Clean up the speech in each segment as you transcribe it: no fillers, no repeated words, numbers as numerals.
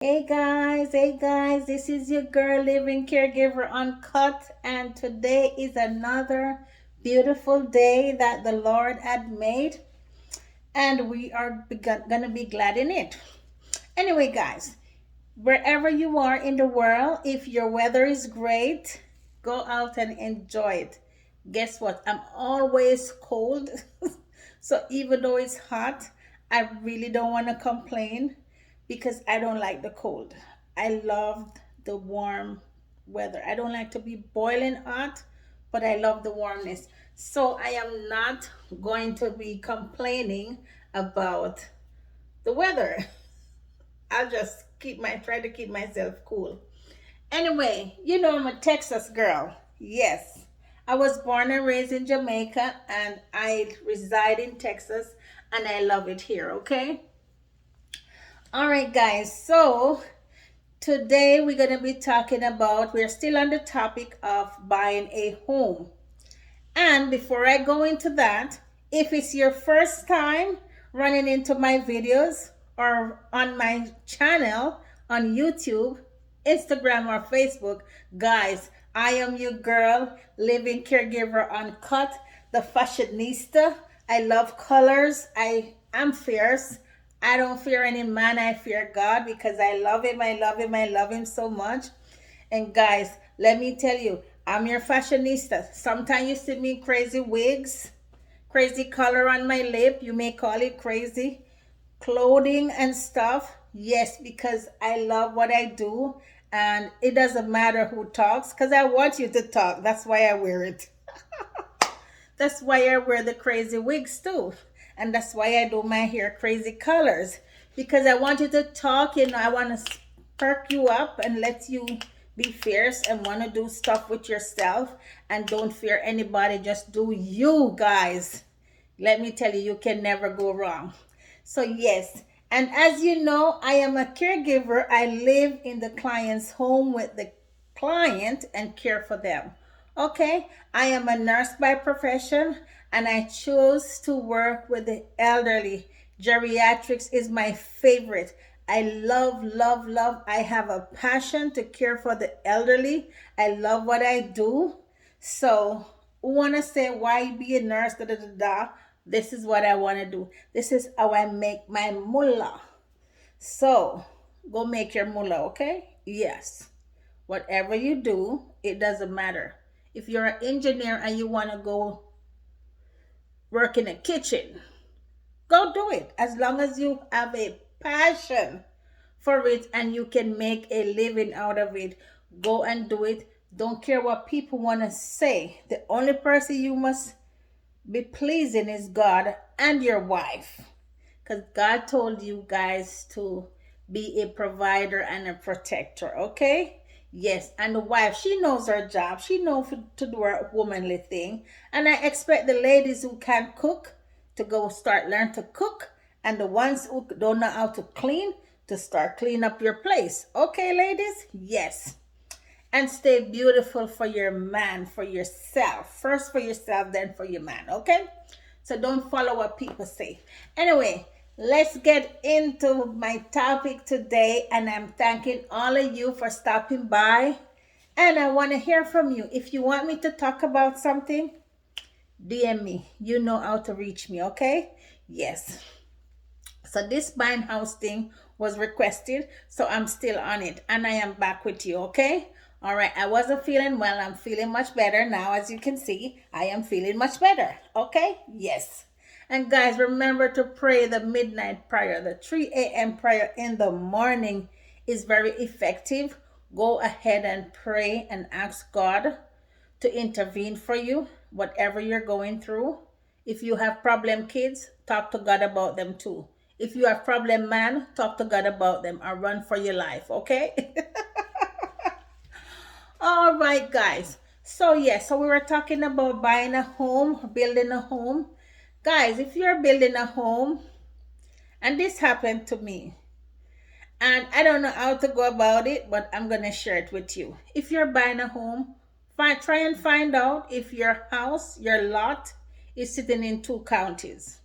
Hey guys, this is your girl Living Caregiver Uncut, and today is another beautiful day that the Lord had made, and we are gonna be glad in it. Anyway, guys, wherever you are in the world, if your weather is great, go out and enjoy it. Guess what? I'm always cold, so even though it's hot, I really don't want to complain because I don't like the cold. I love the warm weather. I don't like to be boiling hot, but I love the warmness. So I am not going to be complaining about the weather. I'll just try to keep myself cool. Anyway, you know I'm a Texas girl. Yes. I was born and raised in Jamaica and I reside in Texas and I love it here, okay? All right, guys. So, today we're going to be talking about we're still on the topic of buying a home. And before I go into that, if it's your first time running into my videos or on my channel on YouTube, Instagram, or Facebook, guys, I am your girl, Living Caregiver Uncut, the fashionista. I love colors. I am fierce. I don't fear any man. I fear God because I love him. I love him. I love him so much. And guys, let me tell you, I'm your fashionista. Sometimes you see me crazy wigs, crazy color on my lip. You may call it crazy clothing and stuff. Yes, because I love what I do. And it doesn't matter who talks because I want you to talk. That's why I wear it. That's why I wear the crazy wigs too. And that's why I do my hair crazy colors. Because I want you to talk, I want to perk you up and let you be fierce and want to do stuff with yourself and don't fear anybody. Just do you, guys. Let me tell you, you can never go wrong. So, yes. And as you know, I am a caregiver. I live in the client's home with the client and care for them. Okay, I am a nurse by profession and I chose to work with the elderly. Geriatrics is my favorite. I love, love, love. I have a passion to care for the elderly. I love what I do. So, want to say why be a nurse? Da, da, da, da. This is what I want to do. This is how I make my mullah. So, go make your mullah, okay? Yes. Whatever you do, it doesn't matter. If you're an engineer and you want to go work in a kitchen, go do it. As long as you have a passion for it and you can make a living out of it, go and do it. Don't care what people want to say. The only person you must be pleasing is God and your wife. Because God told you guys to be a provider and a protector, okay? Yes, and the wife, she knows her job. She knows to do her womanly thing. And I expect the ladies who can cook to go learn to cook. And the ones who don't know how to clean, to start clean up your place. Okay, ladies? Yes. And stay beautiful for your man, for yourself. First for yourself, then for your man, okay? So don't follow what people say. Anyway, let's get into my topic today. And I'm thanking all of you for stopping by. And I want to hear from you. If you want me to talk about something, DM me. You know how to reach me, okay? Yes. So this buying house thing was requested, so I'm still on it. And I am back with you, okay? All right, I wasn't feeling well. I'm feeling much better now. As you can see, I am feeling much better, okay? Yes. And guys, remember to pray the midnight prayer. The 3 a.m. prayer in the morning is very effective. Go ahead and pray and ask God to intervene for you, whatever you're going through. If you have problem kids, talk to God about them too. If you have problem man, talk to God about them or run for your life, okay? All right, guys. So, yes, so we were talking about buying a home, building a home. Guys, if you're building a home, and this happened to me, and I don't know how to go about it, but I'm going to share it with you. If you're buying a home, try and find out if your house, your lot, is sitting in two counties.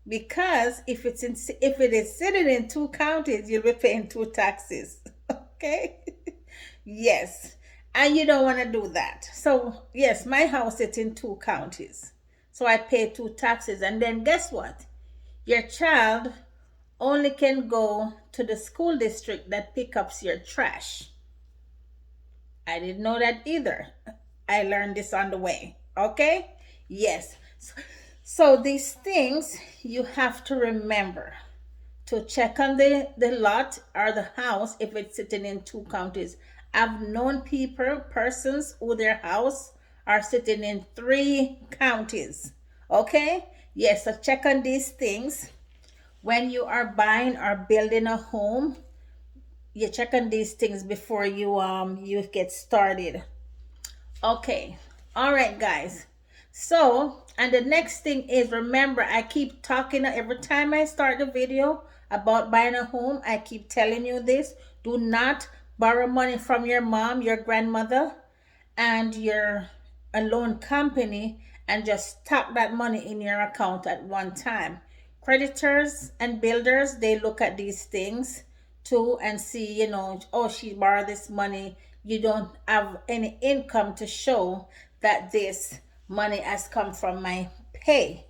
Because if it is sitting in two counties, you'll be paying two taxes. Okay? Yes. And you don't want to do that. So, yes, my house is in two counties. So I pay two taxes. And then guess what? Your child only can go to the school district that picks up your trash. I didn't know that either. I learned this on the way. Okay? Yes. So these things you have to remember to check on the lot or the house if it's sitting in two counties. I've known persons who their house are sitting in three counties. Okay? Yes, so check on these things. When you are buying or building a home, you check on these things before you get started. Okay. All right, guys. So, and the next thing is, remember, I keep talking every time I start the video about buying a home. I keep telling you this. Do not borrow money from your mom, your grandmother, and your a loan company and just stock that money in your account at one time. Creditors and builders, they look at these things too and see, oh, she borrowed this money. You don't have any income to show that this money has come from my pay.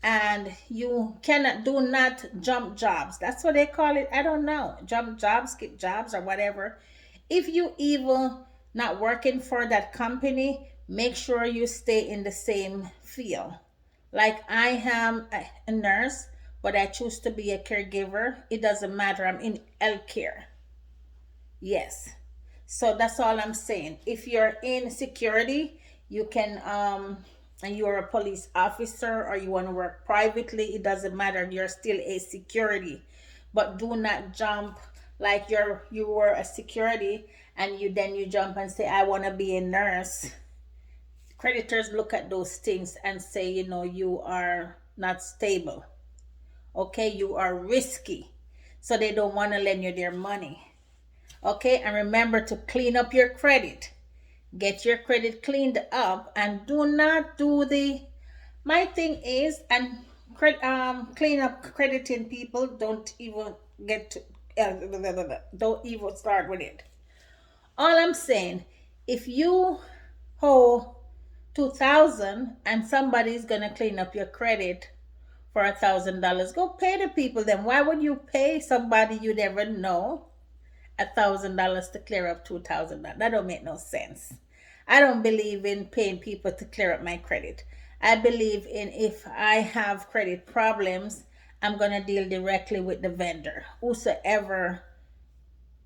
And you cannot do not jump jobs. That's what they call it. I don't know. Jump jobs, skip jobs, or whatever. If you even not working for that company, make sure you stay in the same field. Like I am a nurse, but I choose to be a caregiver. It doesn't matter. I'm in healthcare. Yes. So that's all I'm saying. If you're in security, you can and you're a police officer or you want to work privately, it doesn't matter. You're still a security. But do not jump like you were a security and you jump and say I want to be a nurse. Creditors look at those things and say, you are not stable. Okay, you are risky. So they don't want to lend you their money. Okay, and remember to clean up your credit. Get your credit cleaned up and do not do my thing is, and clean up crediting people. Don't even get to, don't even start with it. All I'm saying, if you owe 2,000 and somebody's gonna clean up your credit for $1,000, go pay the people. Then why would you pay somebody you never know $1,000 to clear up 2,000? That don't make no sense. I don't believe in paying people to clear up my credit. I believe in if I have credit problems, I'm gonna deal directly with the vendor, whosoever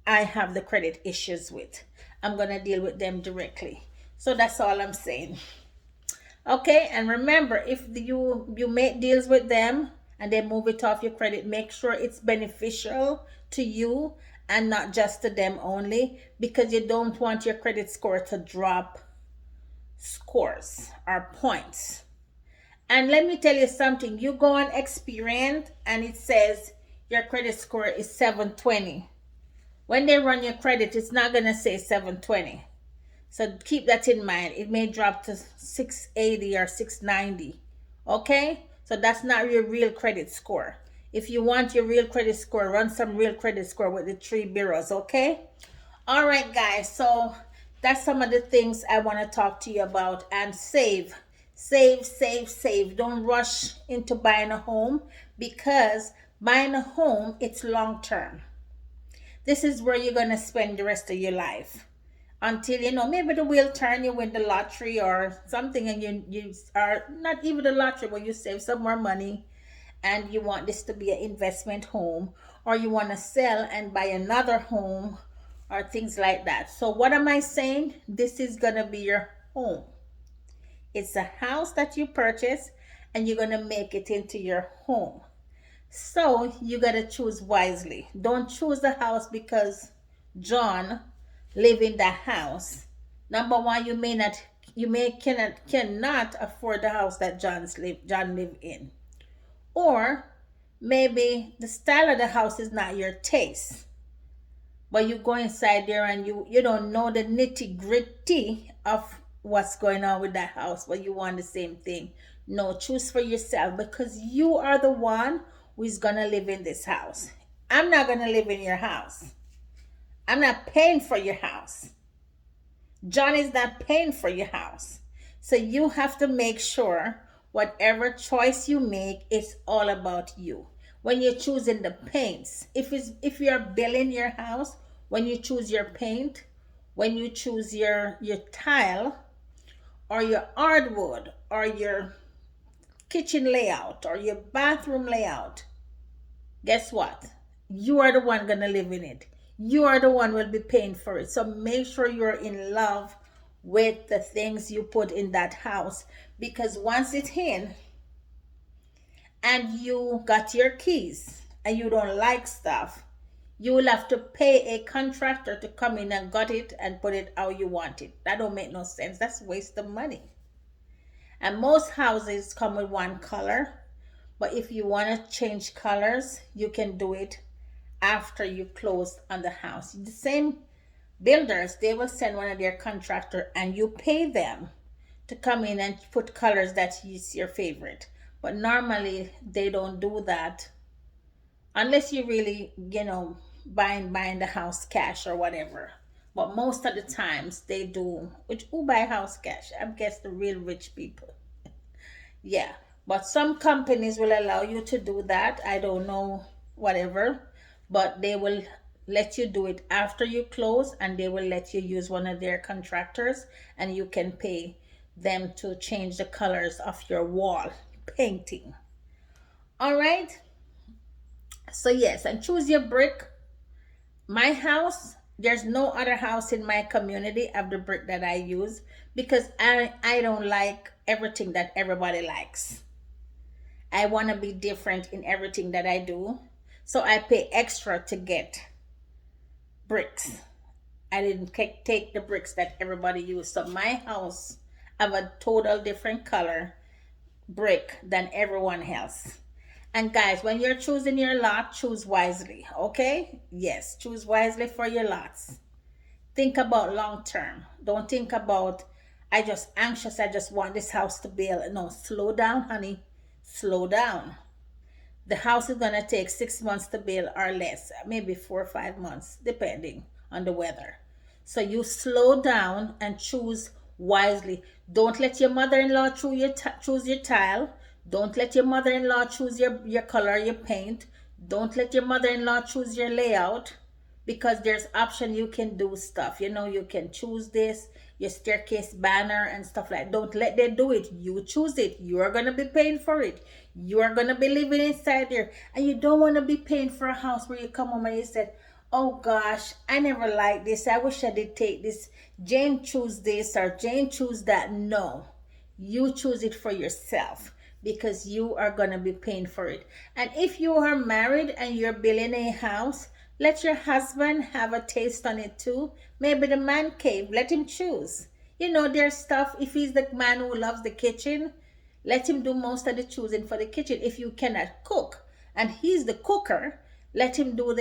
I have the credit issues with. I'm gonna deal with them directly. So that's all I'm saying. Okay, and remember, if you make deals with them and they move it off your credit, make sure it's beneficial to you and not just to them only, because you don't want your credit score to drop scores or points. And let me tell you something, you go on Experian and it says your credit score is 720. When they run your credit, it's not going to say 720. So keep that in mind. It may drop to 680 or 690. Okay? So that's not your real credit score. If you want your real credit score, run some real credit score with the three bureaus. Okay? All right, guys. So that's some of the things I want to talk to you about. And save. Save, save, save. Don't rush into buying a home, because buying a home, it's long term. This is where you're going to spend the rest of your life. Until, maybe the wheel turn, you win the lottery or something, and you are not even the lottery, but you save some more money and you want this to be an investment home, or you want to sell and buy another home or things like that. So what am I saying? This is going to be your home. It's a house that you purchase and you're going to make it into your home. So you got to choose wisely. Don't choose the house because John live in the house. Number one, cannot afford the house that John live in. Or maybe the style of the house is not your taste. But you go inside there and you don't know the nitty-gritty of what's going on with that house, but you want the same thing. No, choose for yourself because you are the one who is gonna live in this house. I'm not gonna live in your house. I'm not paying for your house. John is not paying for your house. So you have to make sure whatever choice you make, it's all about you. When you're choosing the paints, if you're building your house, when you choose your paint, when you choose your tile or your hardwood or your kitchen layout or your bathroom layout, guess what? You are the one gonna live in it. You are the one will be paying for it. So make sure you're in love with the things you put in that house, because once it's in and you got your keys and you don't like stuff, you will have to pay a contractor to come in and gut it and put it how you want it. That don't make no sense. That's a waste of money. And most houses come with one color, but if you want to change colors, you can do it after you close on the house. The same builders, they will send one of their contractor and you pay them to come in and put colors that is your favorite. But normally they don't do that unless you really, buying the house cash or whatever. But most of the times they do. Which who buy house cash? I guess the real rich people. Yeah, but some companies will allow you to do that. I don't know, whatever, but they will let you do it after you close and they will let you use one of their contractors and you can pay them to change the colors of your wall painting. All right. So, yes, and choose your brick. My house, there's no other house in my community of the brick that I use because I don't like everything that everybody likes. I want to be different in everything that I do. So I pay extra to get bricks. I didn't take the bricks that everybody used. So my house have a total different color brick than everyone else. And guys, when you're choosing your lot, choose wisely, okay? Yes, choose wisely for your lots. Think about long term. Don't think about, I just anxious, I just want this house to build. No, slow down, honey. Slow down. The house is going to take 6 months to build or less, maybe 4 or 5 months, depending on the weather. So you slow down and choose wisely. Don't let your mother-in-law choose your tile. Don't let your mother-in-law choose your color, your paint. Don't let your mother-in-law choose your layout, because there's option you can do stuff. You can choose this, your staircase banner and stuff like that. Don't let them do it. You choose it. You are going to be paying for it. You are going to be living inside there. And you don't want to be paying for a house where you come home and you said, oh gosh, I never liked this. I wish I did take this. Jane choose this or Jane choose that. No, you choose it for yourself because you are going to be paying for it. And if you are married and you're building a house, let your husband have a taste on it too. Maybe the man cave, let him choose. There's stuff, if he's the man who loves the kitchen, let him do most of the choosing for the kitchen. If you cannot cook and he's the cooker, let him do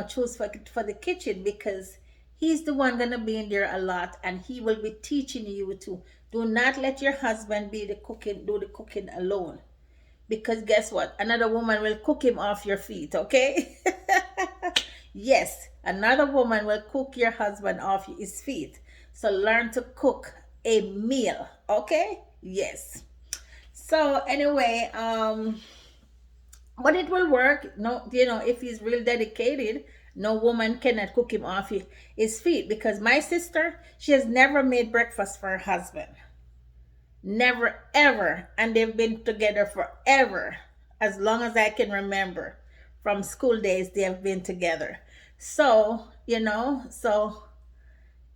choose for the kitchen, because he's the one gonna be in there a lot and he will be teaching you to. Do not let your husband do the cooking alone. Because guess what? Another woman will cook him off your feet, okay? Yes, another woman will cook your husband off his feet. So learn to cook a meal, okay? Yes. So anyway, but it will work. No, if he's real dedicated, no woman cannot cook him off his feet. Because my sister, she has never made breakfast for her husband. Never, ever. And they've been together forever. As long as I can remember. From school days, they have been together. So,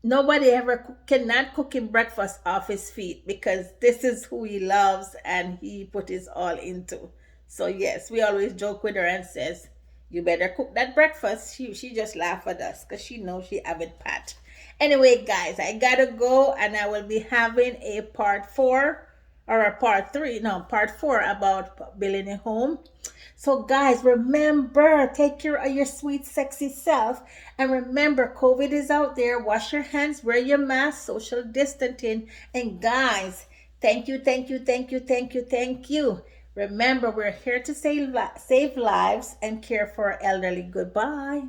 nobody ever cannot cook him breakfast off his feet, because this is who he loves and he put his all into. So yes, we always joke with her and says, you better cook that breakfast. She just laugh at us because she knows she have it pat. Anyway, guys, I gotta go and I will be having a part 4 or a part three, no, part four about building a home. So, guys, remember, take care of your sweet, sexy self. And remember, COVID is out there. Wash your hands, wear your mask, social distancing. And, guys, thank you, thank you, thank you, thank you, thank you. Remember, we're here to save lives and care for our elderly. Goodbye.